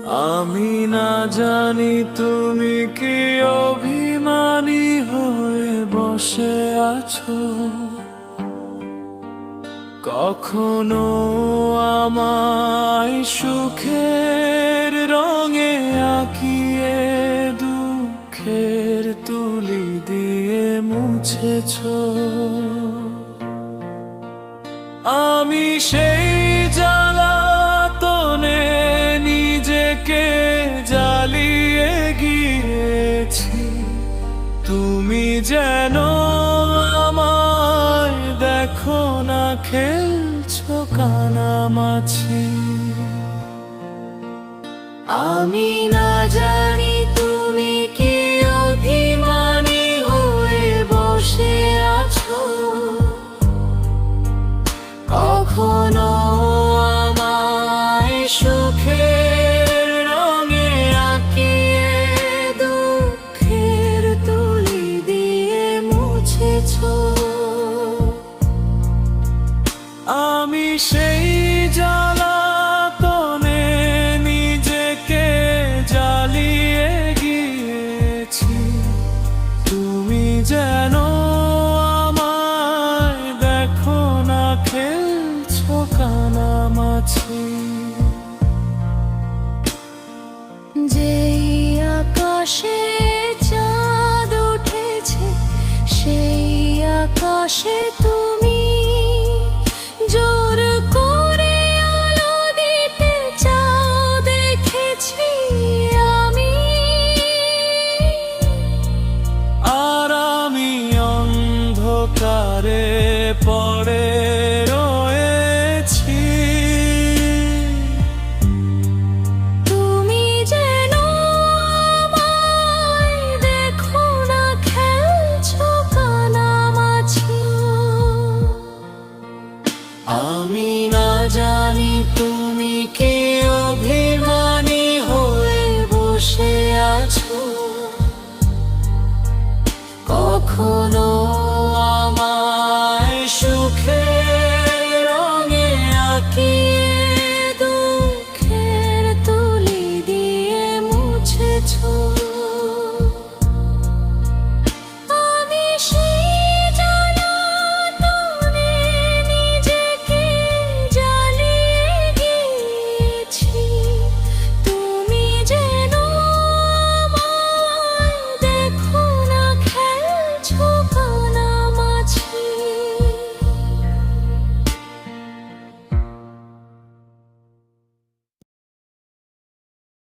আমি না জানি তুমি কি অভিমানী হয়ে বসে আছো, কখনো আমায় সুখের রঙে আঁকিয়ে দুঃখের তুলি দিয়ে মুছেছো। আমি সেই জ্বালাতনে নিজেকে জ্বালিয়ে গিয়েছি, তুমি যেন আমায় দেখো না খেলছো কানামাছি। আমি না জানি তুমি কি অভিমানী হয়ে বসে আছো, কখনো আমায় সুখের রঙে আঁকিয়ে দুঃখের তুলি দিয়ে মুছেছো। আমি সেই জ্বালাতনে নিজেকে জ্বালিয়ে গিয়েছি, তুমি যেন আমায় দেখো না খেলছো কানামাছি। যেই আকাশে চাঁদ উঠেছে সেই আকাশে